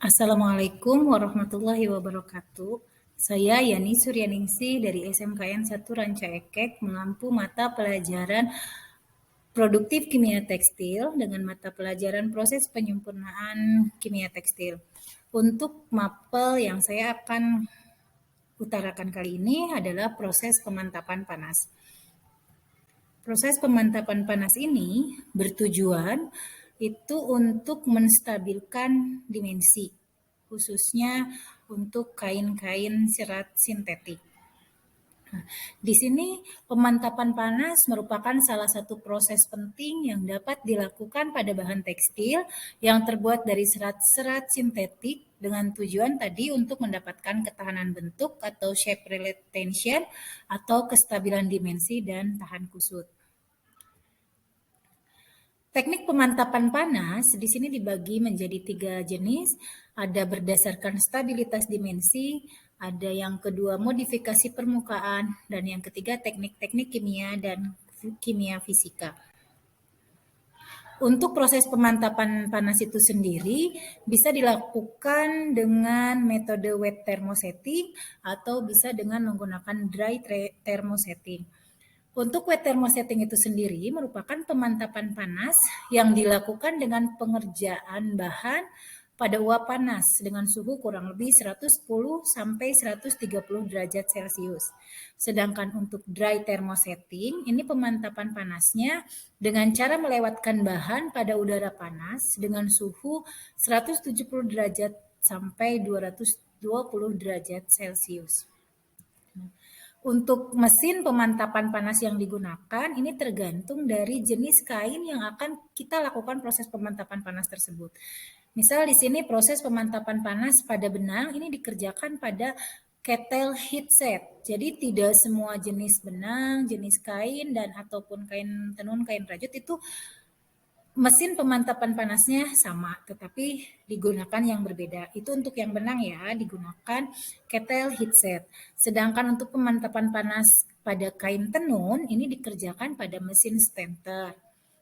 Assalamualaikum warahmatullahi wabarakatuh. Saya Yani Suryaningsih dari SMKN 1 Ranca Ekek mengampu mata pelajaran Produktif Kimia Tekstil dengan mata pelajaran Proses Penyempurnaan Kimia Tekstil. Untuk mapel yang saya akan utarakan kali ini adalah proses pemantapan panas. Proses pemantapan panas ini bertujuan itu untuk menstabilkan dimensi, khususnya untuk kain-kain serat sintetik. Nah, di sini pemantapan panas merupakan salah satu proses penting yang dapat dilakukan pada bahan tekstil yang terbuat dari serat-serat sintetik dengan tujuan tadi untuk mendapatkan ketahanan bentuk atau shape retention atau kestabilan dimensi dan tahan kusut. Teknik pemantapan panas di sini dibagi menjadi 3 jenis, ada berdasarkan stabilitas dimensi, ada yang kedua modifikasi permukaan, dan yang ketiga teknik-teknik kimia dan kimia fisika. Untuk proses pemantapan panas itu sendiri bisa dilakukan dengan metode wet thermosetting atau bisa dengan menggunakan dry thermosetting. Untuk wet thermosetting itu sendiri merupakan pemantapan panas yang dilakukan dengan pengerjaan bahan pada uap panas dengan suhu kurang lebih 110 sampai 130 derajat Celcius. Sedangkan untuk dry thermosetting, ini pemantapan panasnya dengan cara melewatkan bahan pada udara panas dengan suhu 170 derajat sampai 220 derajat Celcius. Untuk mesin pemantapan panas yang digunakan, ini tergantung dari jenis kain yang akan kita lakukan proses pemantapan panas tersebut. Misal di sini proses pemantapan panas pada benang ini dikerjakan pada kettle heat set. Jadi tidak semua jenis benang, jenis kain dan ataupun kain tenun, kain rajut itu mesin pemantapan panasnya sama, tetapi digunakan yang berbeda. Itu untuk yang benang ya, digunakan kettle heat set. Sedangkan untuk pemantapan panas pada kain tenun, ini dikerjakan pada mesin stanter.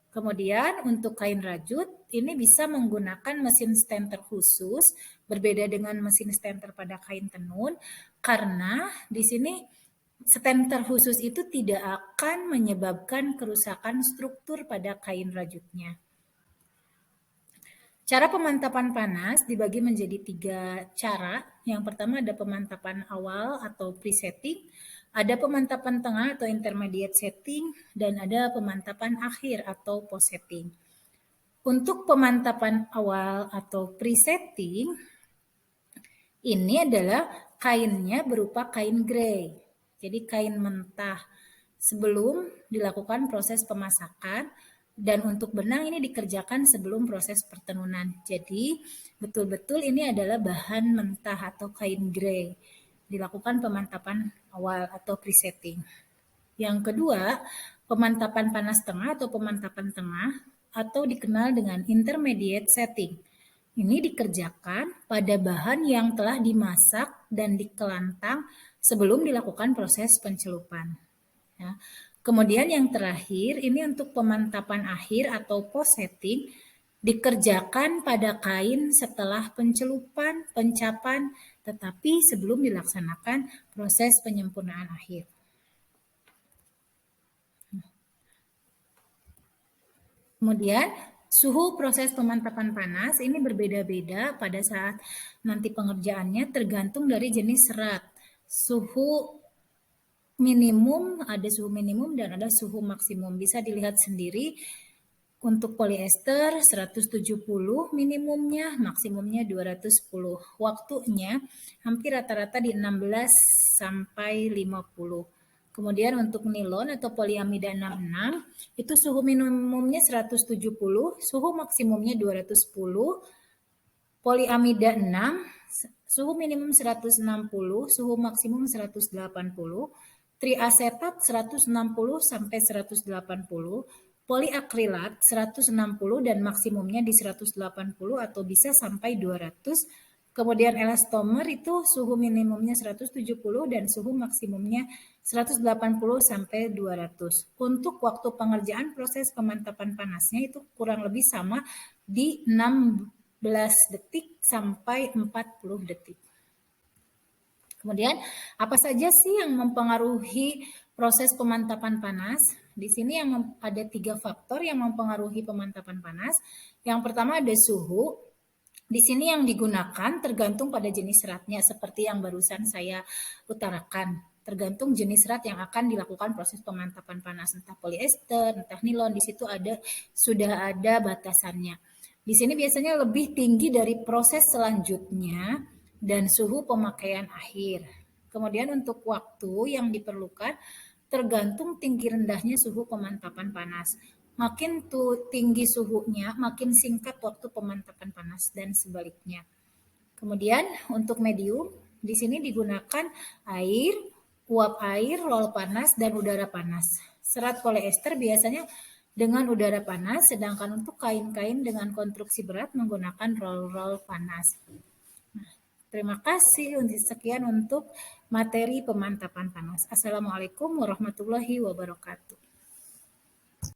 Kemudian untuk kain rajut, ini bisa menggunakan mesin stanter khusus, berbeda dengan mesin stanter pada kain tenun, karena di sini stanter khusus itu tidak akan menyebabkan kerusakan struktur pada kain rajutnya. Cara pemantapan panas dibagi menjadi 3 cara. Yang pertama ada pemantapan awal atau pre-setting, ada pemantapan tengah atau intermediate setting, dan ada pemantapan akhir atau post-setting. Untuk pemantapan awal atau pre-setting, ini adalah kainnya berupa kain grey. Jadi kain mentah sebelum dilakukan proses pemasakan. Dan untuk benang ini dikerjakan sebelum proses pertenunan. Jadi betul-betul ini adalah bahan mentah atau kain grey. Dilakukan pemantapan awal atau pre-setting. Yang kedua, pemantapan panas tengah atau pemantapan tengah atau dikenal dengan intermediate setting. Ini dikerjakan pada bahan yang telah dimasak dan dikelantang sebelum dilakukan proses pencelupan. Ya. Kemudian yang terakhir, ini untuk pemantapan akhir atau post setting dikerjakan pada kain setelah pencelupan, pencapan, tetapi sebelum dilaksanakan proses penyempurnaan akhir. Kemudian suhu proses pemantapan panas ini berbeda-beda pada saat nanti pengerjaannya tergantung dari jenis serat. Suhu minimum, ada suhu minimum dan ada suhu maksimum. Bisa dilihat sendiri untuk polyester 170 minimumnya, maksimumnya 210. Waktunya hampir rata-rata di 16 sampai 50. Kemudian untuk nilon atau poliamida 66 itu suhu minimumnya 170, suhu maksimumnya 210. Poliamida 6 suhu minimum 160, suhu maksimum 180. Triasetat 160 sampai 180, poliakrilat 160 dan maksimumnya di 180 atau bisa sampai 200. Kemudian elastomer itu suhu minimumnya 170 dan suhu maksimumnya 180 sampai 200. Untuk waktu pengerjaan proses pemantapan panasnya itu kurang lebih sama di 16 detik sampai 40 detik. Kemudian, apa saja sih yang mempengaruhi proses pemantapan panas? Di sini ada 3 faktor yang mempengaruhi pemantapan panas. Yang pertama ada suhu. Di sini yang digunakan tergantung pada jenis seratnya, seperti yang barusan saya utarakan. Tergantung jenis serat yang akan dilakukan proses pemantapan panas, entah polyester, entah nilon. Di situ sudah ada batasannya. Di sini biasanya lebih tinggi dari proses selanjutnya dan suhu pemakaian akhir. Kemudian untuk waktu yang diperlukan tergantung tinggi rendahnya suhu pemantapan panas. Makin tinggi suhunya, makin singkat waktu pemantapan panas dan sebaliknya. Kemudian untuk medium, di sini digunakan air, uap air, roll panas, dan udara panas. Serat polyester biasanya dengan udara panas, sedangkan untuk kain-kain dengan konstruksi berat menggunakan roll-roll panas. Terima kasih. Sekian untuk materi pemantapan panas. Assalamualaikum warahmatullahi wabarakatuh.